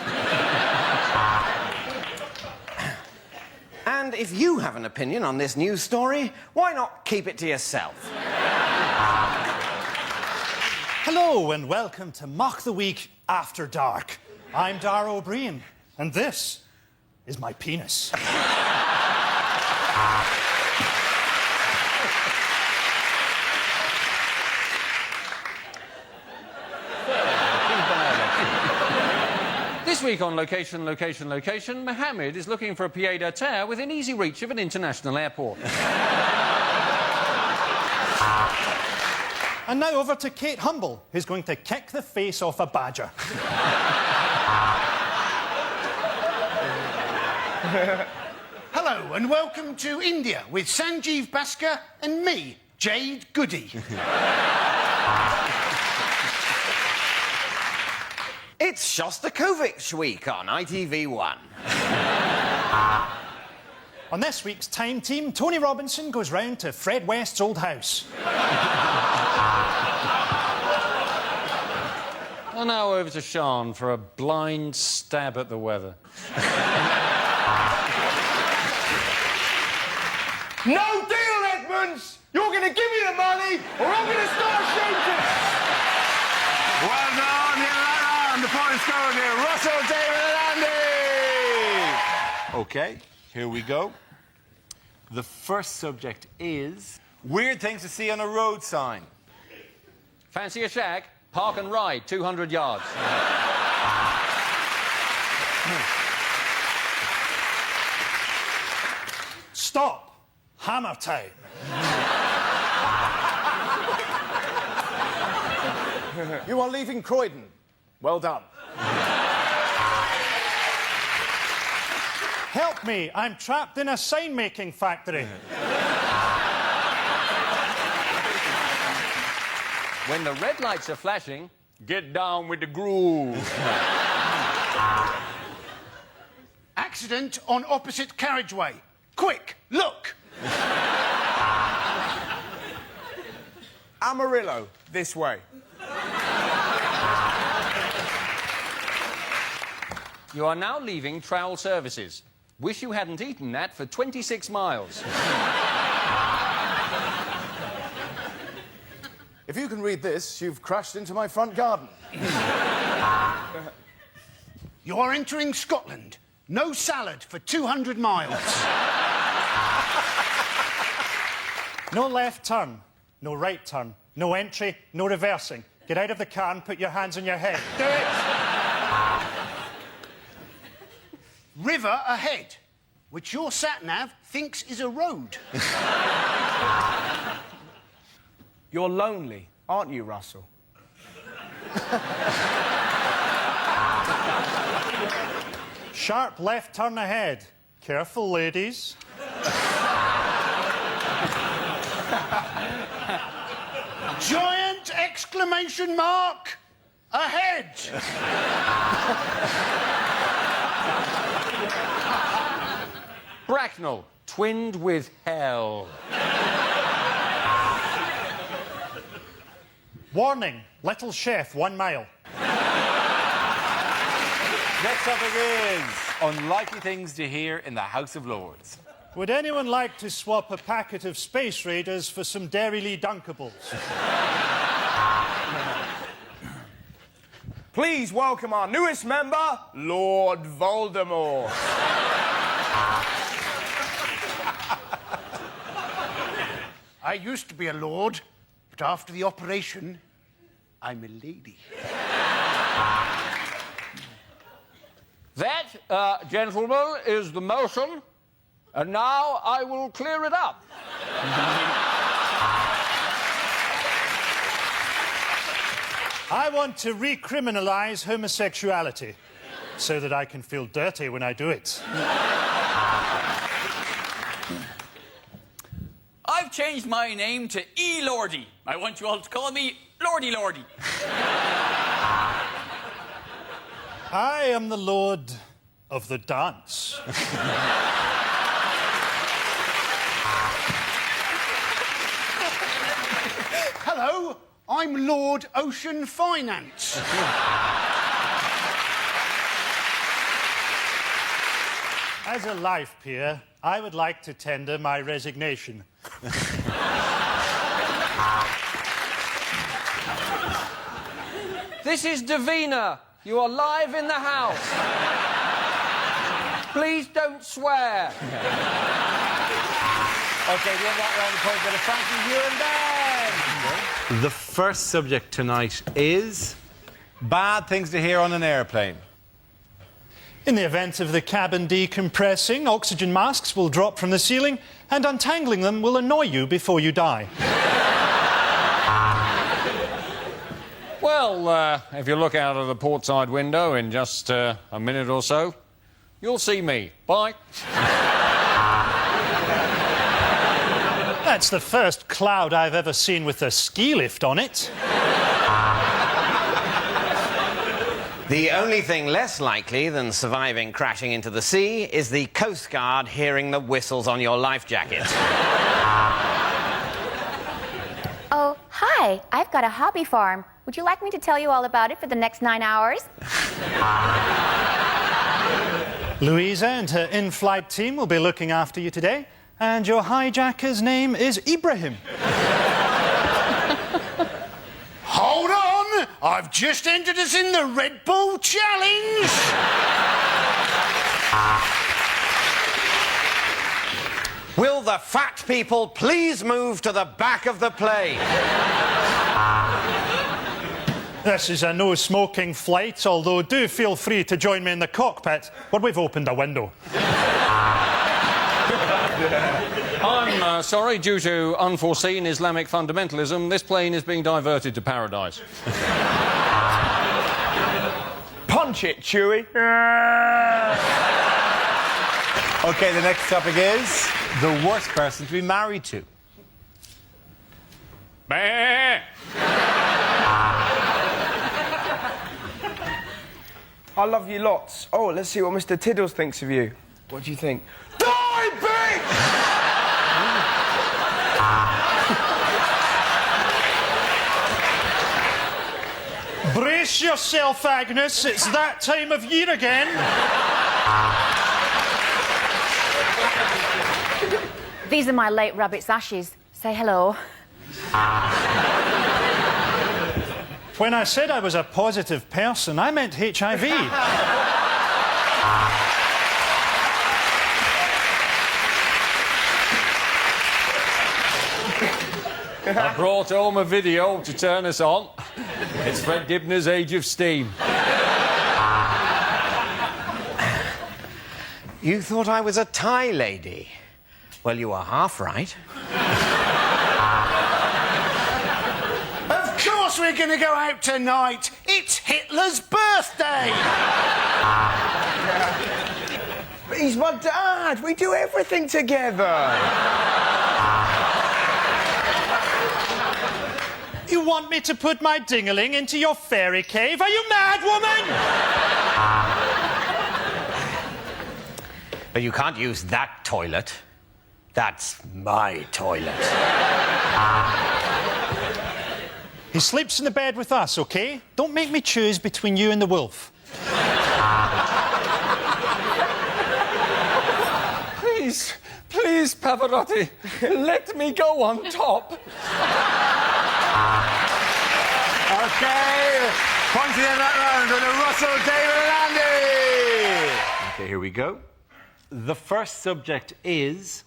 And if you have an opinion on this news story, why not keep it to yourself? Hello and welcome to Mock the Week After Dark. I'm Dara O'Brien, and this is my penis. This week on Location, Mohammed is looking for a pied-à-terre within easy reach of an international airport. And now over to Kate Humble, who's going to kick the face off a badger. Hello and welcome to India with Sanjeev Bhaskar and me, Jade Goody. It's Shostakovich week on ITV1. On this week's Time Team, Tony Robinson goes round to Fred West's old house. And now over to Sean for a blind stab at the weather. No deal, Edmonds! You're going to give me the money, or I'm going to start shooting! Well done, here on the points going here. Russell, David and Andy! Okay, here we go. The first subject is weird things to see on a road sign. Fancy a shag? Park and ride, 200 yards. Stop. Hammer time. You are leaving Croydon. Well done. Help me, I'm trapped in a sign-making factory. When the red lights are flashing, get down with the groove. Accident on opposite carriageway. Quick, look! Amarillo, this way. You are now leaving Trowel Services. Wish you hadn't eaten that for 26 miles. If you can read this, you've crashed into my front garden. You are entering Scotland. No salad for 200 miles. No left turn, no right turn, no entry, no reversing. Get out of the car and put your hands on your head. Do it! River ahead, which your sat-nav thinks is a road. You're lonely, aren't you, Russell? Sharp left turn ahead. Careful, ladies. Giant exclamation mark ahead. Bracknell, twinned with hell. Warning, little chef, 1 mile. Next topic is unlikely things to hear in the House of Lords. Would anyone like to swap a packet of Space Raiders for some Dairy Dunkables? Please welcome our newest member, Lord Voldemort. I used to be a lord, but after the operation, I'm a lady. That, gentlemen, is the motion. And now I will clear it up. I want to recriminalise homosexuality so that I can feel dirty when I do it. I've changed my name to E. Lordy. I want you all to call me Lordy Lordy. I am the Lord of the Dance. Hello, I'm Lord Ocean Finance. As a life peer, I would like to tender my resignation. This is Davina. You are live in the house. Please don't swear. OK, we have that round the point. Bit of Frankie, you and Ben. The first subject tonight is bad things to hear on an airplane. In the event of the cabin decompressing, oxygen masks will drop from the ceiling and untangling them will annoy you before you die. Well, if you look out of the portside window in just a minute or so, you'll see me. Bye. That's the first cloud I've ever seen with a ski lift on it. The only thing less likely than surviving crashing into the sea is the Coast Guard hearing the whistles on your life jacket. Oh, hi. I've got a hobby farm. Would you like me to tell you all about it for the next 9 hours? Louisa and her in-flight team will be looking after you today, and your hijacker's name is Ibrahim. Hold on! I've just entered us in the Red Bull Challenge! Will the fat people please move to the back of the plane? This is a no-smoking flight, although do feel free to join me in the cockpit, where we've opened a window. I'm sorry, due to unforeseen Islamic fundamentalism, this plane is being diverted to paradise. Punch it, Chewie. OK, the next topic is the worst person to be married to. I love you lots. Oh, let's see what Mr. Tiddles thinks of you. What do you think? Die, bitch! Brace yourself, Agnes. It's that time of year again. These are my late rabbit's ashes. Say hello. When I said I was a positive person, I meant HIV. I brought home a video to turn us on. It's Fred Dibner's Age of Steam. You thought I was a Thai lady? Well, you were half right. Of course we're going to go out tonight. It's Hitler's birthday. But he's my dad. We do everything together. You want me to put my dingaling into your fairy cave? Are you mad, woman? But you can't use that toilet. That's my toilet. He sleeps in the bed with us, OK? Don't make me choose between you and the wolf. Please, please, Pavarotti, let me go on top. OK, pointing in that round on a Russell, David and Andy. OK, here we go. The first subject is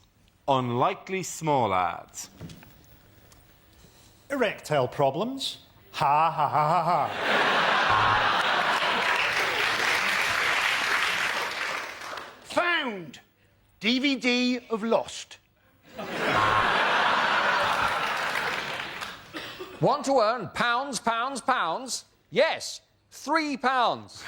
unlikely small ads. Erectile problems. Ha, ha, ha, ha, ha. Found. DVD of Lost. Want to earn pounds, pounds, pounds? Yes, £3.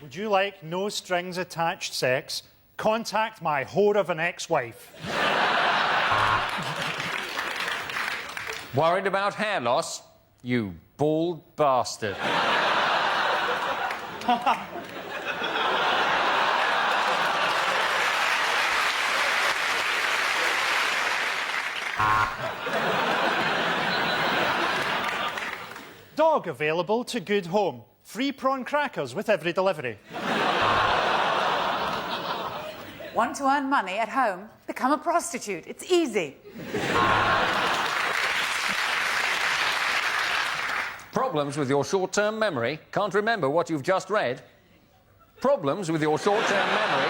Would you like no strings attached sex? Contact my whore of an ex-wife. Worried about hair loss? You bald bastard. Dog available to good home. Free prawn crackers with every delivery. Want to earn money at home? Become a prostitute. It's easy. Problems with your short-term memory? Can't remember what you've just read? Problems with your short-term memory?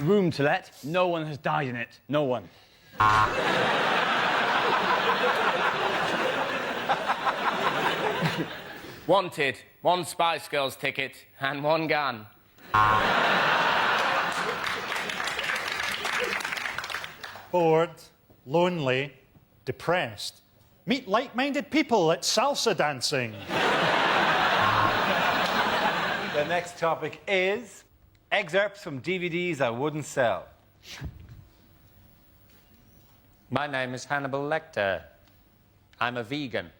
Room to let. No one has died in it. No one. Wanted. 1 Spice Girls ticket and 1 gun. Bored, lonely, depressed. Meet like-minded people at salsa dancing. The next topic is excerpts from DVDs I wouldn't sell. My name is Hannibal Lecter. I'm a vegan.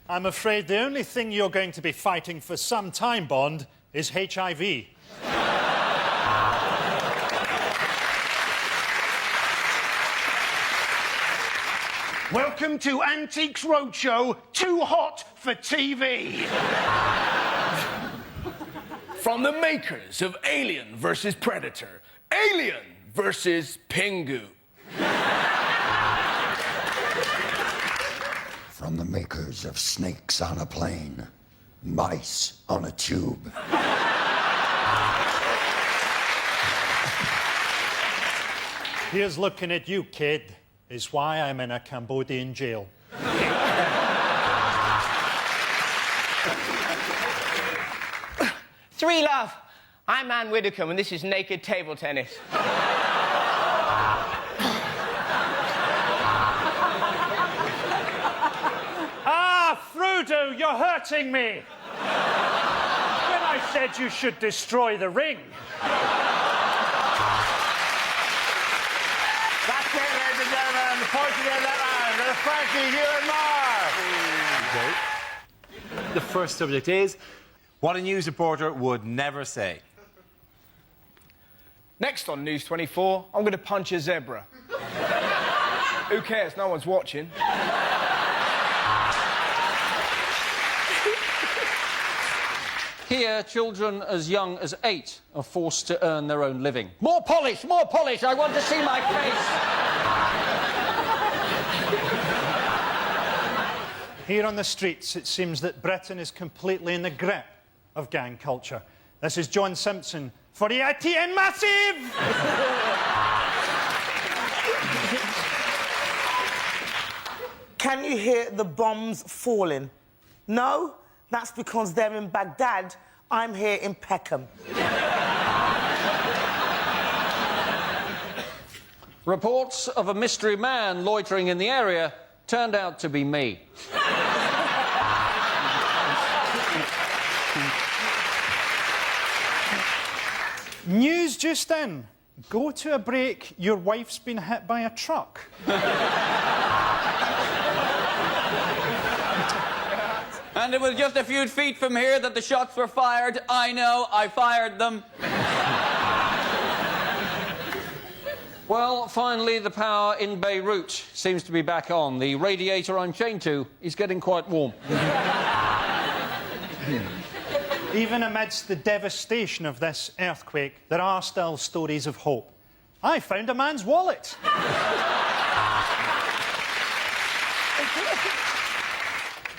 I'm afraid the only thing you're going to be fighting for some time, Bond, is HIV. Welcome to Antiques Roadshow, Too Hot for TV. From the makers of Alien vs. Predator, Alien vs. Pingu. From the makers of Snakes on a Plane, Mice on a Tube. Here's looking at you, kid, is why I'm in a Cambodian jail. 3 love. I'm Anne Widdecombe, and this is naked table tennis. Ah, Frodo, you're hurting me. When I said you should destroy the ring. That's it, ladies and gentlemen. The point to the end of that round. Frankie, you and Mark. Okay. The first subject is what a news reporter would never say. Next on News 24, I'm going to punch a zebra. Who cares? No one's watching. Here, children as young as 8 are forced to earn their own living. More polish, more polish! I want to see my face! Here on the streets, it seems that Britain is completely in the grip of gang culture. This is John Simpson for the ITN Massive! Can you hear the bombs falling? No? That's because they're in Baghdad. I'm here in Peckham. Reports of a mystery man loitering in the area turned out to be me. News just in. Go to a break, your wife's been hit by a truck. And it was just a few feet from here that the shots were fired. I know, I fired them. Well, finally, the power in Beirut seems to be back on. The radiator I'm chained to is getting quite warm. Even amidst the devastation of this earthquake, there are still stories of hope. I found a man's wallet.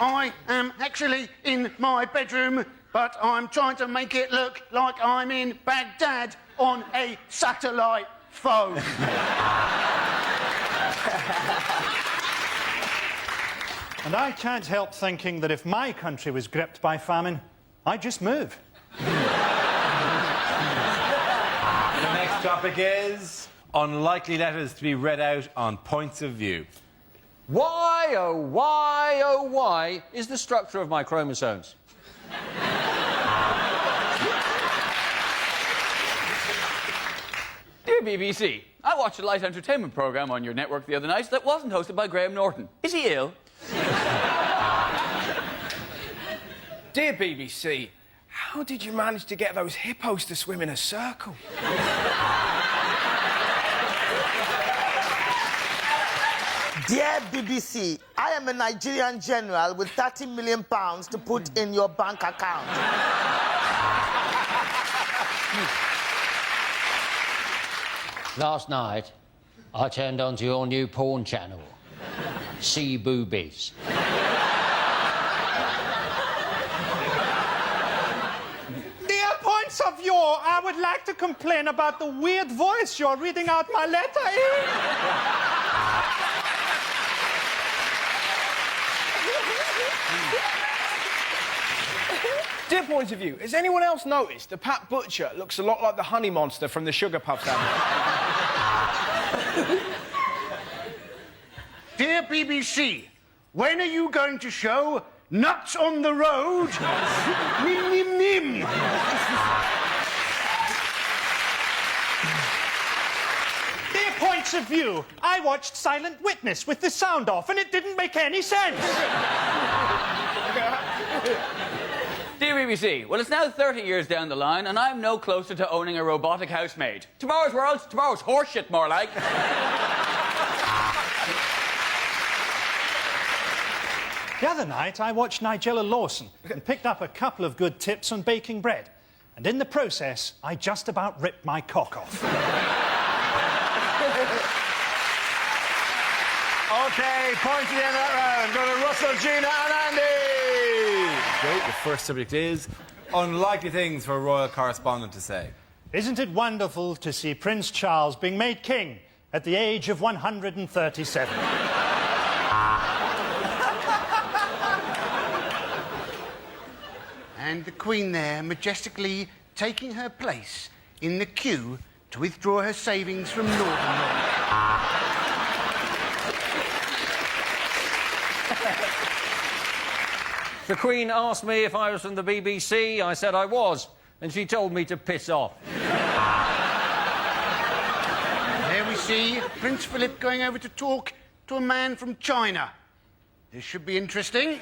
I am actually in my bedroom, but I'm trying to make it look like I'm in Baghdad on a satellite phone. And I can't help thinking that if my country was gripped by famine, I'd just move. The next topic is unlikely letters to be read out on points of view. Why, oh why is the structure of my chromosomes? Dear BBC, I watched a light entertainment programme on your network the other night that wasn't hosted by Graham Norton. Is he ill? Dear BBC, how did you manage to get those hippos to swim in a circle? Dear BBC, I am a Nigerian general with £30 million to put in your bank account. Last night, I turned onto your new porn channel, See Boobies. Dear points of view, I would like to complain about the weird voice you're reading out my letter in. Dear Point of View, has anyone else noticed that Pat Butcher looks a lot like the honey monster from the Sugar Puffs advert? Dear BBC, when are you going to show Nuts on the Road? Nim, nim, nim. Dear points of view, I watched Silent Witness with the sound off and it didn't make any sense. Dear BBC, well, it's now 30 years down the line, and I'm no closer to owning a robotic housemaid. Tomorrow's world, tomorrow's horseshit, more like. The other night, I watched Nigella Lawson and picked up a couple of good tips on baking bread. And in the process, I just about ripped my cock off. OK, point to the end of that round. Go to Russell, Gina and Andy. Okay, the first subject is unlikely things for a royal correspondent to say. Isn't it wonderful to see Prince Charles being made king at the age of 137. And the Queen there majestically taking her place in the queue to withdraw her savings from Northern Rock. The Queen asked me if I was from the BBC. I said I was, and she told me to piss off. There we see Prince Philip going over to talk to a man from China. This should be interesting.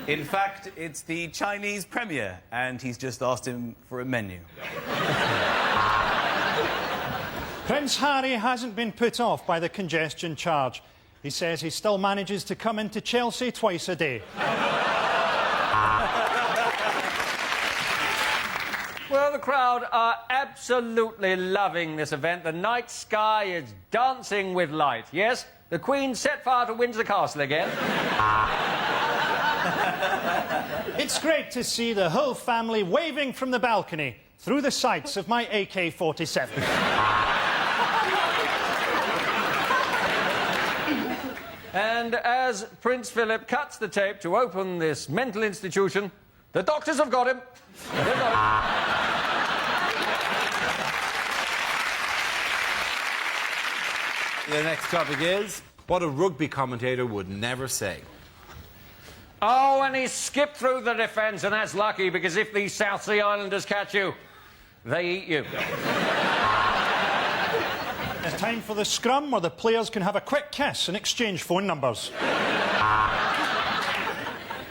In fact, it's the Chinese Premier, and he's just asked him for a menu. Prince Harry hasn't been put off by the congestion charge. He says he still manages to come into Chelsea twice a day. Well, the crowd are absolutely loving this event. The night sky is dancing with light. Yes, the Queen set fire to Windsor Castle again. It's great to see the whole family waving from the balcony through the sights of my AK-47. And as Prince Philip cuts the tape to open this mental institution, the doctors have got him. They've got him. The next topic is what a rugby commentator would never say. Oh, and he skipped through the defence, and that's lucky, because if these South Sea Islanders catch you, they eat you. It's time for the scrum, where the players can have a quick kiss and exchange phone numbers.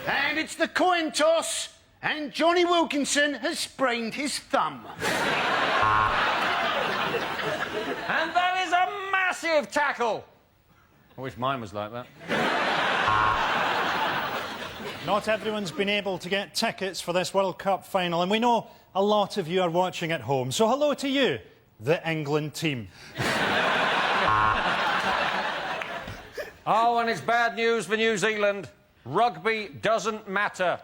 And it's the coin toss, and Johnny Wilkinson has sprained his thumb. And that is a massive tackle. I wish mine was like that. Not everyone's been able to get tickets for this World Cup final, and we know a lot of you are watching at home. So hello to you, the England team. Oh, and it's bad news for New Zealand. Rugby doesn't matter.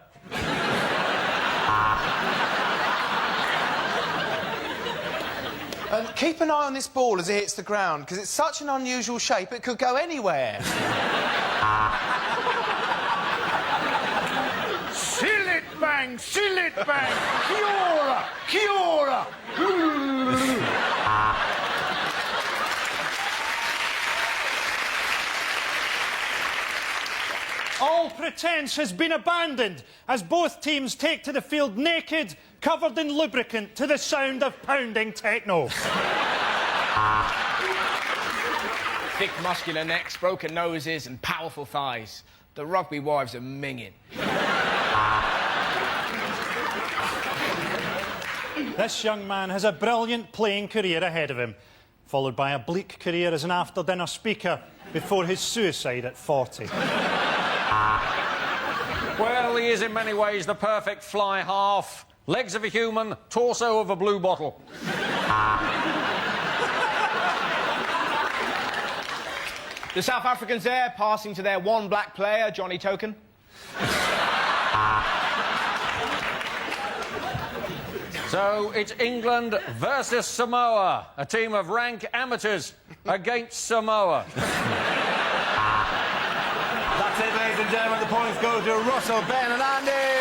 Keep an eye on this ball as it hits the ground, because it's such an unusual shape, it could go anywhere. Seal it bang, seal it bang, Kia ora, Kia ora. All pretence has been abandoned as both teams take to the field naked, covered in lubricant, to the sound of pounding techno. Thick, muscular necks, broken noses and powerful thighs. The rugby wives are minging. This young man has a brilliant playing career ahead of him, followed by a bleak career as an after-dinner speaker before his suicide at 40. Well, he is in many ways the perfect fly half. Legs of a human, torso of a blue bottle. The South Africans there, passing to their one black player, Johnny Token. So it's England versus Samoa, a team of rank amateurs against Samoa. That's it, ladies and gentlemen. The points go to Russell, Ben and Andy.